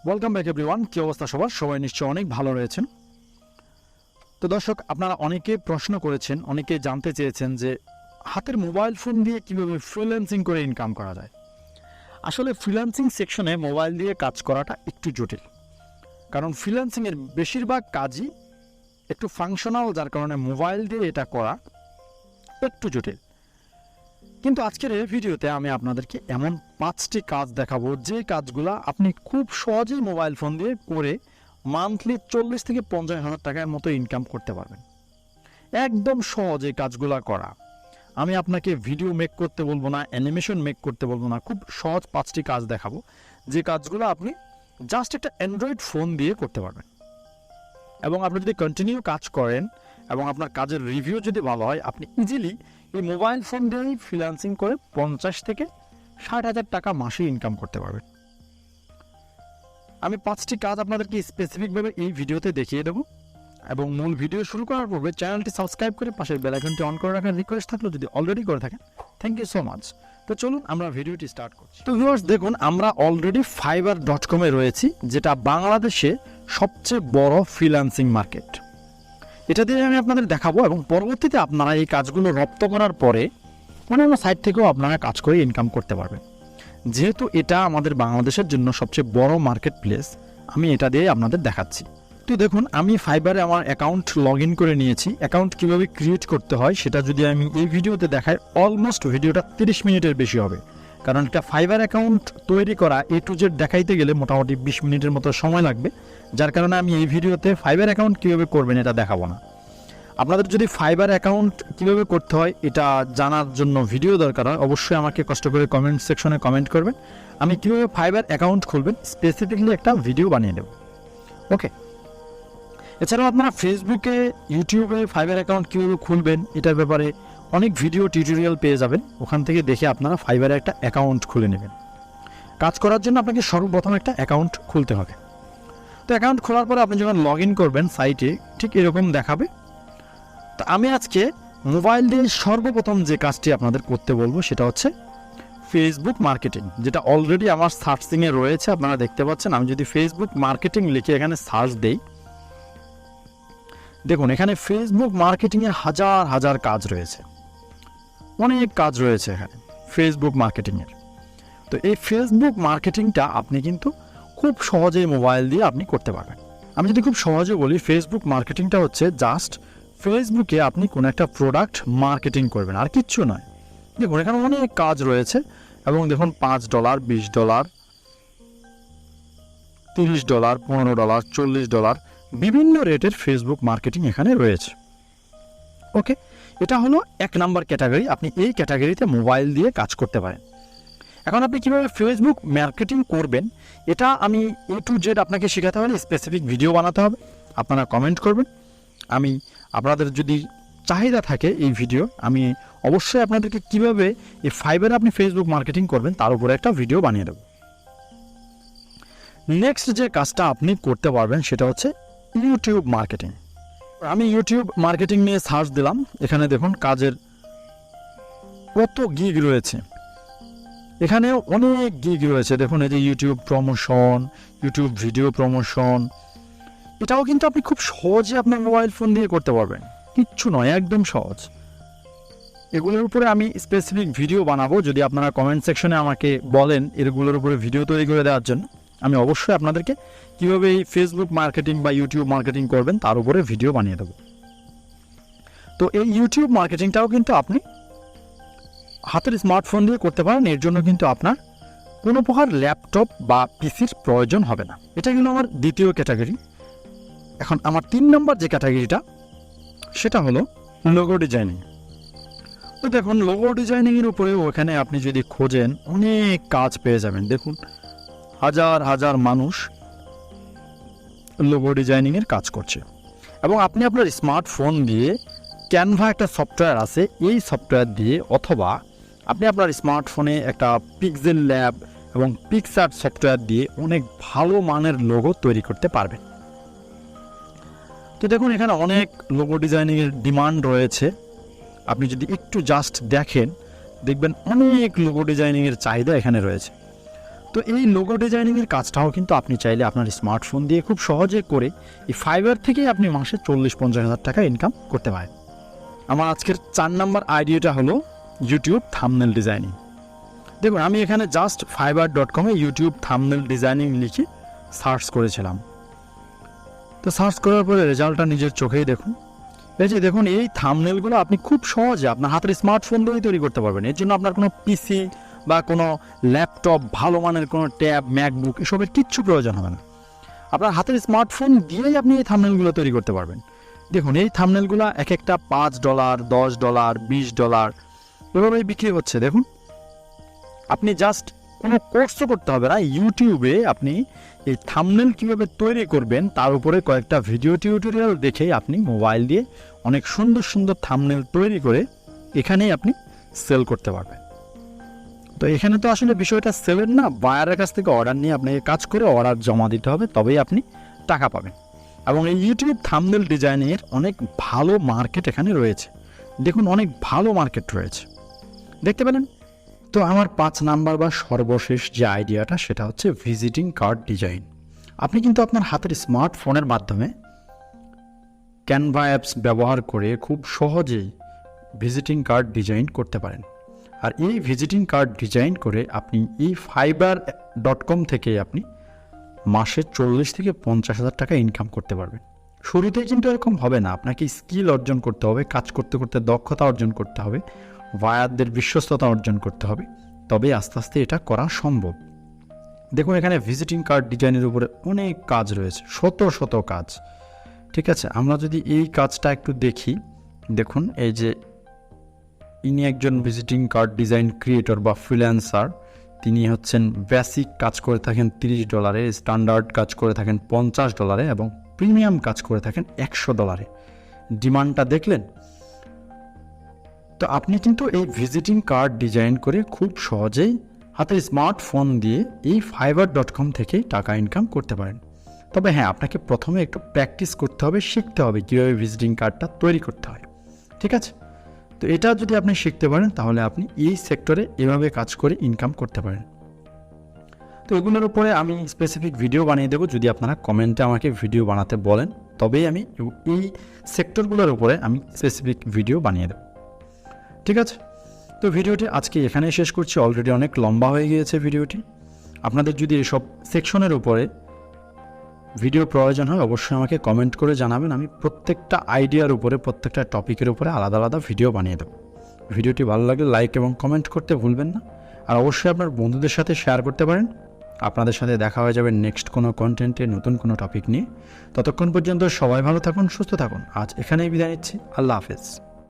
Welcome back everyone. কি অবস্থা সবার? সবাই নিশ্চয়ই অনেক ভালো রয়েছেন। তো দর্শক, আপনারা অনেকে প্রশ্ন করেছেন, অনেকে জানতে চেয়েছেন যে হাতের মোবাইল ফোন দিয়ে কীভাবে ফ্রিল্যান্সিং করে ইনকাম করা যায়। আসলে ফ্রিল্যান্সিং সেকশনে মোবাইল দিয়ে কাজ করাটা একটু জটিল, কারণ ফ্রিল্যান্সিংয়ের বেশিরভাগ কাজই একটু ফাংশনাল, যার কারণে মোবাইল দিয়ে এটা করা একটু জটিল। কিন্তু আজকের এই ভিডিওতে আমি আপনাদেরকে এমন 5টি কাজ দেখাবো যে কাজগুলো আপনি খুব সহজেই মোবাইল ফোন দিয়ে করে মান্থলি 40 থেকে 50 হাজার টাকার মতো ইনকাম করতে পারবেন। একদম সহজ এই কাজগুলো করা। আমি আপনাকে ভিডিও মেক করতে বলবো না, অ্যানিমেশন মেক করতে বলবো না, খুব সহজ 5টি কাজ দেখাবো যে কাজগুলো আপনি জাস্ট একটা অ্যান্ড্রয়েড ফোন দিয়ে করতে পারবেন। এবং আপনি যদি কন্টিনিউ কাজ করেন এবং আপনার কাজের রিভিউ যদি ভালো হয়, আপনি ইজিলি এই মোবাইল ফোন দিয়েই ফ্রিল্যান্সিং করে 50 থেকে 60 হাজার টাকা মাসে ইনকাম করতে পারবেন। আমি 5টি কাজ আপনাদেরকে স্পেসিফিকভাবে এই ভিডিওতে দেখিয়ে দেবো। এবং মূল ভিডিও শুরু করার পূর্বে চ্যানেলটি সাবস্ক্রাইব করে পাশের বেল আইকনটি অন করে রাখার রিকোয়েস্ট থাকলো, যদি অলরেডি করে থাকেন থ্যাংক ইউ সো মাচ। তো চলুন আমরা ভিডিওটি স্টার্ট করছি। তো ভিউয়ার্স, দেখুন আমরা অলরেডি fiverr.com এ রয়েছি, যেটা বাংলাদেশে সবচেয়ে বড় ফ্রিল্যান্সিং মার্কেট। এটা দিয়ে আমি আপনাদের দেখাবো এবং পরবর্তীতে আপনারা এই কাজগুলো রপ্ত করার পরে অন্যান্য সাইট থেকেও আপনারা কাজ করে ইনকাম করতে পারবেন। যেহেতু এটা আমাদের বাংলাদেশের জন্য সবচেয়ে বড় মার্কেট প্লেস, আমি এটা দিয়ে আপনাদের দেখাচ্ছি। তো দেখুন, আমি ফাইবারে আমার অ্যাকাউন্ট লগ ইন করে নিয়েছি। অ্যাকাউন্ট কীভাবে ক্রিয়েট করতে হয় সেটা যদি আমি এই ভিডিওতে দেখাই, অলমোস্ট ভিডিওটা 30 মিনিটের বেশি হবে, কারণ একটা ফাইবার অ্যাকাউন্ট তৈরি করা A to Z দেখাইতে গেলে মোটামুটি 20 মিনিটের মতো সময় লাগবে। যার কারণে আমি এই ভিডিওতে ফাইবার অ্যাকাউন্ট কীভাবে করবেন এটা দেখাবো না। আপনাদের যদি ফাইবার অ্যাকাউন্ট কীভাবে করতে হয় এটা জানার জন্য ভিডিও দরকার হয়, অবশ্যই আমাকে কষ্ট করে কমেন্ট সেকশনে কমেন্ট করবেন। আমি কীভাবে ফাইবার অ্যাকাউন্ট খুলবেন স্পেসিফিকলি একটা ভিডিও বানিয়ে দেব। ওকে, এছাড়াও আপনারা ফেসবুকে, ইউটিউবে ফাইবার অ্যাকাউন্ট কীভাবে খুলবেন এটার ব্যাপারে অনেক ভিডিও টিউটোরিয়াল পেয়ে যাবেন। ওখান থেকে দেখে আপনারা ফাইবারে একটা অ্যাকাউন্ট খুলে নেবেন। কাজ করার জন্য আপনাকে সর্বপ্রথম একটা অ্যাকাউন্ট খুলতে হবে। তো অ্যাকাউন্ট খোলার পরে আপনি যখন লগ ইন করবেন সাইটে, ঠিক এরকম দেখাবে। তো আমি আজকে মোবাইল দিয়ে সর্বপ্রথম যে কাজটি আপনাদের করতে বলবো সেটা হচ্ছে ফেসবুক মার্কেটিং, যেটা অলরেডি আমার সার্চিংয়ে রয়েছে, আপনারা দেখতে পাচ্ছেন। আমি যদি ফেসবুক মার্কেটিং লিখে এখানে সার্চ দেই, দেখুন এখানে ফেসবুক মার্কেটিংয়ের হাজার হাজার কাজ রয়েছে, অনেক কাজ রয়েছে এখানে ফেসবুক মার্কেটিংয়ের। তো এই ফেসবুক মার্কেটিংটা আপনি কিন্তু খুব সহজেই মোবাইল দিয়ে আপনি করতে পারবেন। আমি যদি খুব সহজে বলি, ফেসবুক মার্কেটিংটা হচ্ছে জাস্ট ফেসবুকে আপনি কোনো একটা প্রোডাক্ট মার্কেটিং করবেন, আর কিচ্ছু নয়। দেখুন এখানে অনেক কাজ রয়েছে এবং দেখুন $5, $20, $30, $15, $40 বিভিন্ন রেটের ফেসবুক মার্কেটিং এখানে রয়েছে। ওকে, এটা হলো 1 নাম্বার ক্যাটাগরি। আপনি এই ক্যাটাগরিতে মোবাইল দিয়ে কাজ করতে পারেন। এখন আপনি কীভাবে ফেসবুক মার্কেটিং করবেন এটা আমি A to Z আপনাকে শেখাতে হলে স্পেসিফিক ভিডিও বানাতে হবে। আপনারা কমেন্ট করবেন, আমি আপনাদের যদি চাহিদা থাকে এই ভিডিও, আমি অবশ্যই আপনাদেরকে কীভাবে এই ফাইবারে আপনি ফেসবুক মার্কেটিং করবেন তার উপরে একটা ভিডিও বানিয়ে দেব। নেক্সট যে কাজটা আপনি করতে পারবেন সেটা হচ্ছে ইউটিউব মার্কেটিং। আমি ইউটিউব মার্কেটিং নিয়ে সার্চ দিলাম, এখানে দেখুন কাজের কত গিগ রয়েছে, এখানে অনেক গিগ রয়েছে। দেখুন এই যে YouTube promotion, YouTube video promotion, এটাও কিন্তু আপনি খুব সহজে আপনার মোবাইল ফোন দিয়ে করতে পারবেন, কিচ্ছু নয়, একদম সহজ। এগুলোর উপরে আমি স্পেসিফিক ভিডিও বানাবো। যদি আপনারা কমেন্ট সেকশনে আমাকে বলেন এগুলোর উপরে ভিডিও তৈরি করে দেওয়ার জন্য, আমি অবশ্যই আপনাদেরকে কীভাবে এই ফেসবুক মার্কেটিং বা ইউটিউব মার্কেটিং করবেন তার উপরে ভিডিও বানিয়ে দেবো। তো এই ইউটিউব মার্কেটিংটাও কিন্তু আপনি হাতের স্মার্টফোন দিয়ে করতে পারেন। এর জন্য কিন্তু আপনার কোনো প্রকার ল্যাপটপ বা পিসির প্রয়োজন হবে না। এটা কিন্তু আমার দ্বিতীয় ক্যাটাগরি। এখন আমার 3 নম্বর যে ক্যাটাগরিটা সেটা হলো লোগো ডিজাইনিং। তো দেখুন লোগো ডিজাইনিংয়ের উপরে ওখানে আপনি যদি খোঁজেন অনেক কাজ পেয়ে যাবেন। দেখুন হাজার হাজার মানুষ লোগো ডিজাইনিংয়ের কাজ করছে এবং আপনি আপনার স্মার্টফোন দিয়ে, ক্যানভা একটা সফটওয়্যার আছে, এই সফটওয়্যার দিয়ে অথবা আপনি আপনার স্মার্টফোনে একটা পিক্সেল ল্যাব এবং পিক্সার্ট সফটওয়্যার দিয়ে অনেক ভালো মানের লোগো তৈরি করতে পারবেন। তো দেখুন এখানে অনেক লোগো ডিজাইনিংয়ের ডিমান্ড রয়েছে। আপনি যদি একটু জাস্ট দেখেন দেখবেন অনেক লোগো ডিজাইনিংয়ের চাহিদা এখানে রয়েছে। তো তো এই লোগো ডিজাইনিংয়ের কাজটাও কিন্তু আপনি চাইলে আপনার স্মার্টফোন দিয়ে খুব সহজে করে এই ফাইবার থেকেই আপনি মাসে 40-50 হাজার টাকা ইনকাম করতে পারেন। আমার আজকের 4 নম্বর আইডিয়াটা হলো ইউটিউব থাম্বনেল ডিজাইনিং। দেখুন, আমি এখানে জাস্ট fiverr.com-এ ইউটিউব থাম্বনেল ডিজাইনিং লিখে সার্চ করেছিলাম। তো সার্চ করার পরে রেজাল্টটা নিজের চোখেই দেখুন। এই যে দেখুন, এই থাম্বনেলগুলো আপনি খুব সহজে আপনার হাতের স্মার্টফোন দিয়েই তৈরি করতে পারবেন। এর জন্য আপনার কোনো পিসি বা কোনো ল্যাপটপ, ভালো মানের কোনো ট্যাব, ম্যাকবুক এসবের কিচ্ছু প্রয়োজন হবে না। আপনার হাতের স্মার্টফোন দিয়েই আপনি এই থাম্বনেলগুলো তৈরি করতে পারবেন। দেখুন, এই থাম্বনেলগুলো এক একটা $5, $10, $20 এভাবেই বিক্রি হচ্ছে। দেখুন, আপনি জাস্ট কোনো কোর্সও করতে হবে না, ইউটিউবে আপনি এই থাম্বনেল কীভাবে তৈরি করবেন তার উপরে কয়েকটা ভিডিও টিউটোরিয়াল দেখে আপনি মোবাইল দিয়ে অনেক সুন্দর সুন্দর থাম্বনেল তৈরি করে এখানেই আপনি সেল করতে পারবেন। তো এখানে তো আসলে বিষয়টা সেলের না, বায়ারের কাছ থেকে অর্ডার নিয়ে আপনাকে কাজ করে অর্ডার জমা দিতে হবে, তবেই আপনি টাকা পাবেন। এবং এই ইউটিউব থাম্বনেল ডিজাইনের অনেক ভালো মার্কেট এখানে রয়েছে। দেখুন, অনেক ভালো মার্কেট রয়েছে, দেখতে পেলেন। তো আমার 5 নাম্বার বা সর্বশেষ যে আইডিয়াটা সেটা হচ্ছে ভিজিটিং কার্ড ডিজাইন। আপনি কিন্তু আপনার হাতের স্মার্টফোনের মাধ্যমে ক্যানভা অ্যাপস ব্যবহার করে খুব সহজেই ভিজিটিং কার্ড ডিজাইন করতে পারেন। আর এই ভিজিটিং কার্ড ডিজাইন করে আপনি এই fiverr.com থেকে আপনি মাসে 40-50 হাজার টাকা ইনকাম করতে পারবেন। শুরুতেই কিন্তু এরকম হবে না, আপনাকে স্কিল অর্জন করতে হবে, কাজ করতে করতে দক্ষতা অর্জন করতে হবে, বায়ারদের বিশ্বস্ততা অর্জন করতে হবে, তবে আস্তে আস্তে এটা করা সম্ভব। দেখুন, এখানে ভিজিটিং কার্ড ডিজাইনের উপরে অনেক কাজ রয়েছে, শত শত কাজ। ঠিক আছে, আমরা যদি এই কাজটা একটু দেখি, দেখুন এই যে ইনি একজন ভিজিটিং কার্ড ডিজাইন ক্রিয়েটর বা ফ্রিল্যান্সার। তিনি হচ্ছেন বেসিক কাজ করে থাকেন $30, স্ট্যান্ডার্ড কাজ করে থাকেন $50 এবং প্রিমিয়াম কাজ করে থাকেন $100। ডিমান্ডটা দেখলেন? তো আপনি কিন্তু এই ভিজিটিং কার্ড ডিজাইন করে খুব সহজেই হাতের স্মার্টফোন দিয়ে এই fiverr.com থেকেই টাকা ইনকাম করতে পারেন। তবে হ্যাঁ, আপনাকে প্রথমে একটু প্র্যাকটিস করতে হবে, শিখতে হবে কীভাবে ভিজিটিং কার্ডটা তৈরি করতে হয়। ঠিক আছে, তো এটা যদি আপনি শিখতে পারেন তাহলে আপনি এই সেক্টরে এভাবে কাজ করে ইনকাম করতে পারেন। তো এগুলোর উপরে আমি স্পেসিফিক ভিডিও বানিয়ে দেবো। যদি আপনারা কমেন্টে আমাকে ভিডিও বানাতে বলেন তবেই আমি এই সেক্টরগুলোর উপরে আমি স্পেসিফিক ভিডিও বানিয়ে দেবো। ঠিক আছে, তো ভিডিওটি আজকে এখানেই শেষ করছি। অলরেডি অনেক লম্বা হয়ে গিয়েছে ভিডিওটি। আপনাদের যদি এসব সেকশনের উপরে ভিডিও প্রয়োজন হয় অবশ্যই আমাকে কমেন্ট করে জানাবেন। আমি প্রত্যেকটা আইডিয়ার উপরে, প্রত্যেকটা টপিকের উপরে আলাদা আলাদা ভিডিও বানিয়ে দেবো। ভিডিওটি ভালো লাগলে লাইক এবং কমেন্ট করতে ভুলবেন না। আর অবশ্যই আপনার বন্ধুদের সাথে শেয়ার করতে পারেন। আপনাদের সাথে দেখা হয়ে যাবে নেক্সট কোনো কন্টেন্টে, নতুন কোনো টপিক নিয়ে। ততক্ষণ পর্যন্ত সবাই ভালো থাকুন, সুস্থ থাকুন। আজ এখানেই বিদায় নিচ্ছি। আল্লাহ হাফেজ।